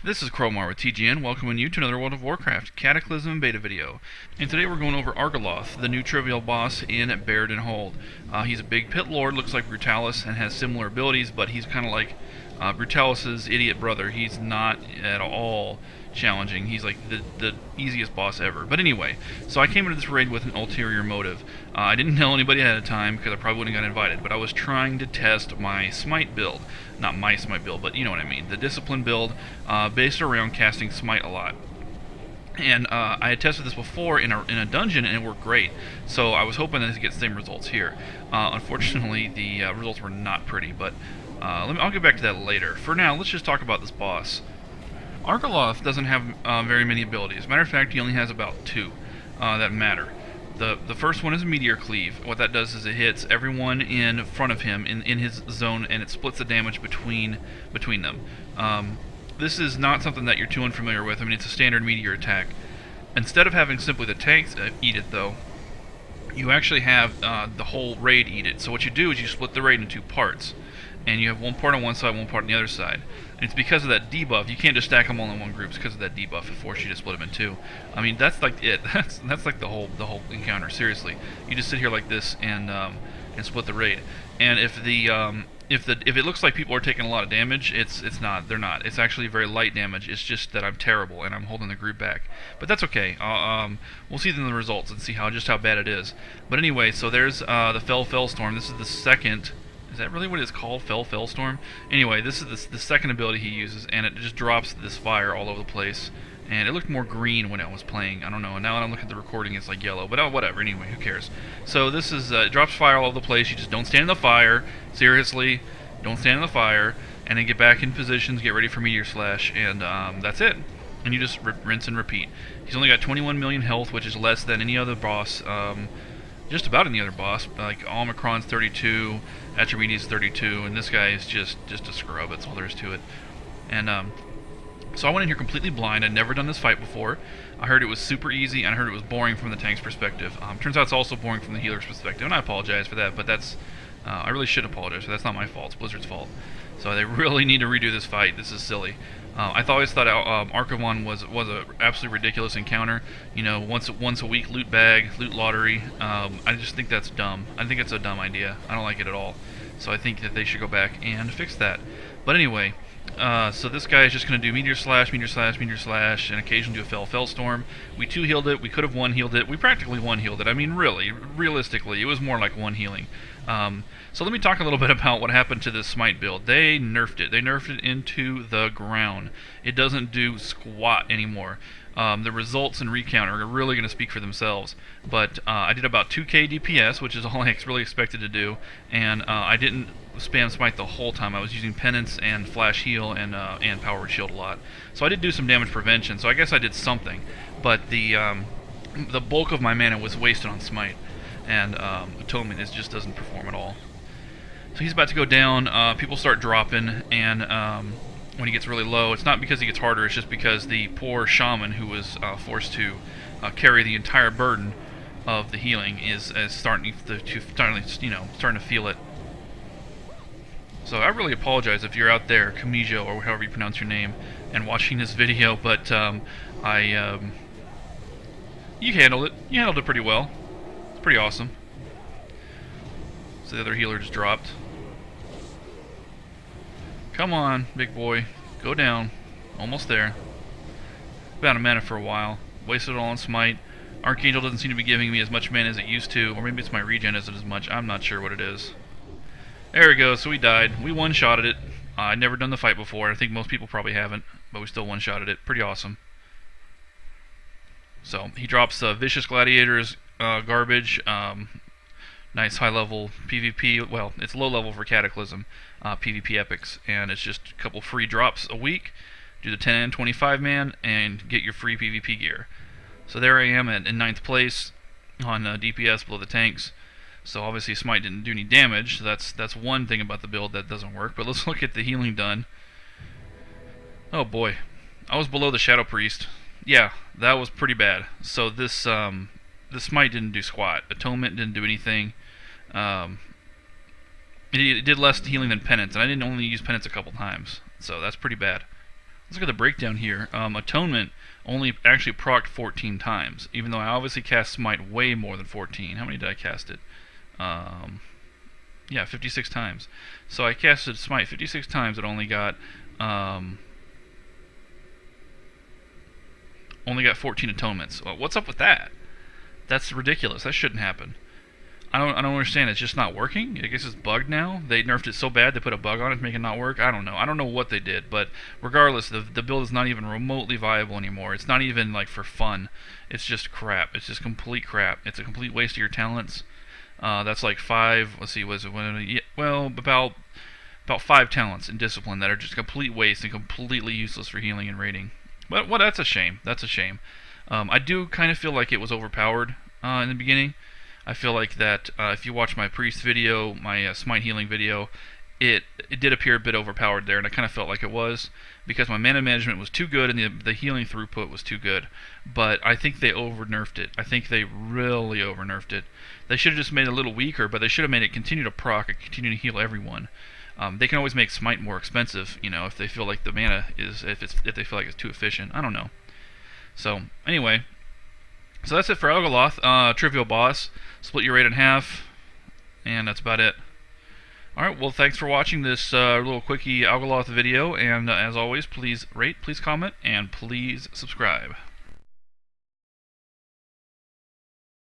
This is Crowmar with TGN, welcoming you to another World of Warcraft Cataclysm beta video. And today we're going over Argaloth, the new trivial boss in Baradin Hold. He's a big pit lord, looks like Brutalis, and has similar abilities, but he's kind of like Brutalis's idiot brother. He's not at all challenging. He's like the easiest boss ever. But anyway, so I came into this raid with an ulterior motive. I didn't tell anybody ahead of time because I probably wouldn't have got invited, but I was trying to test my Smite build. Not my Smite build, but you know what I mean. The Discipline build based around casting Smite a lot. And I had tested this before in a dungeon, and it worked great. So I was hoping to get the same results here. Unfortunately, the results were not pretty, but I'll get back to that later. For now, let's just talk about this boss. Argaloth doesn't have very many abilities. As a matter of fact, he only has about two that matter. The first one is a Meteor Cleave. What that does is it hits everyone in front of him in his zone, and it splits the damage between them. This is not something that you're too unfamiliar with. I mean, it's a standard meteor attack. Instead of having simply the tanks eat it, though, you actually have the whole raid eat it. So what you do is you split the raid into two parts. And you have one part on one side, one part on the other side. And it's because of that debuff. You can't just stack them all in one group. It's because of that debuff. It forces you to split them in two. I mean, that's like it. That's like the whole encounter. Seriously, you just sit here like this and split the raid. And if it looks like people are taking a lot of damage, it's not. They're not. It's actually very light damage. It's just that I'm terrible and I'm holding the group back. But that's okay. We'll see in the results and see how bad it is. But anyway, so there's the Fel Firestorm. This is the second. Is that really what it's called? Fel Firestorm? Anyway, this is the second ability he uses, and it just drops this fire all over the place. And it looked more green when I was playing. I don't know. And now when I'm looking at the recording, it's like yellow. But whatever. Anyway, who cares? So this is it drops fire all over the place. You just don't stand in the fire. Seriously, don't stand in the fire. And then get back in positions, get ready for Meteor Slash, and that's it. And you just rinse and repeat. He's only got 21 million health, which is less than any other boss. Just about any other boss. Like Omicron's 32, Atramenes 32, and this guy is just a scrub. That's all there is to it. And so I went in here completely blind. I'd never done this fight before. I heard it was super easy, and I heard it was boring from the tank's perspective. Turns out it's also boring from the healer's perspective, and I apologize for that, but that's I really should apologize, but that's not my fault. It's Blizzard's fault. So they really need to redo this fight. This is silly. I always thought Archavon was an absolutely ridiculous encounter. You know, once a week loot bag, loot lottery. I just think that's dumb. I think it's a dumb idea. I don't like it at all. So I think that they should go back and fix that. But anyway, so this guy is just going to do Meteor Slash, Meteor Slash, Meteor Slash, and occasionally do a Fel Firestorm. We two-healed it. We could have one-healed it. We practically one-healed it. I mean, really, realistically, it was more like one healing. So let me talk a little bit about what happened to this Smite build. They nerfed it. They nerfed it into the ground. It doesn't do squat anymore. The results and recount are really going to speak for themselves. But I did about 2k DPS, which is all I really expected to do, and I didn't spam Smite the whole time. I was using Penance and Flash Heal and Power Shield a lot. So I did do some damage prevention, so I guess I did something. But the bulk of my mana was wasted on Smite, and Atonement just doesn't perform at all. So he's about to go down. People start dropping, and when he gets really low, it's not because he gets harder, it's just because the poor shaman who was forced to carry the entire burden of the healing is starting to feel it. So I really apologize if you're out there, Kamijo, or however you pronounce your name, and watching this video, but you handled it. You handled it pretty well. It's pretty awesome. So the other healer just dropped. Come on, big boy. Go down. Almost there. Been out of mana for a while. Wasted it all on Smite. Archangel doesn't seem to be giving me as much mana as it used to. Or maybe it's my regen isn't as much. I'm not sure what it is. There we go. So we died. We one-shotted it. I'd never done the fight before. I think most people probably haven't. But we still one-shotted it. Pretty awesome. So he drops Vicious Gladiators garbage. Nice high-level PvP. Well, it's low-level for Cataclysm PvP epics, and it's just a couple free drops a week. Do the 10 and 25 man, and get your free PvP gear. So there I am in 9th place on DPS below the tanks. So obviously Smite didn't do any damage. So that's one thing about the build that doesn't work. But let's look at the healing done. Oh boy, I was below the Shadow Priest. Yeah, that was pretty bad. So this Smite didn't do squat. Atonement didn't do anything. It did less healing than Penance, and I didn't only use Penance a couple times, so that's pretty bad. Let's look at the breakdown here. Atonement only actually procced 14 times, even though I obviously cast Smite way more than 14. How many did I cast it? Yeah, 56 times. So I casted Smite 56 times. It only got 14 atonements. Well, what's up with that? That's ridiculous. That shouldn't happen. I don't understand. It's just not working. I guess it's bugged now. They nerfed it so bad they put a bug on it to make it not work. I don't know. I don't know what they did, but regardless, the build is not even remotely viable anymore. It's not even like for fun. It's just crap. It's just complete crap. It's a complete waste of your talents. That's like 5. Let's see. Was it? Well, about 5 talents in discipline that are just complete waste and completely useless for healing and raiding. But well, that's a shame. That's a shame. I do kind of feel like it was overpowered in the beginning. I feel like that if you watch my priest video, my smite healing video, it did appear a bit overpowered there, and I kind of felt like it was because my mana management was too good and the healing throughput was too good. But I think they over-nerfed it. I think they really over-nerfed it. They should have just made it a little weaker, but they should have made it continue to proc and continue to heal everyone. They can always make smite more expensive, you know, if they feel like the mana is if they feel like it's too efficient. I don't know. So anyway. So that's it for Argaloth, trivial boss. Split your raid in half, and that's about it. Alright, well thanks for watching this little quickie Argaloth video, and as always, please rate, please comment, and please subscribe.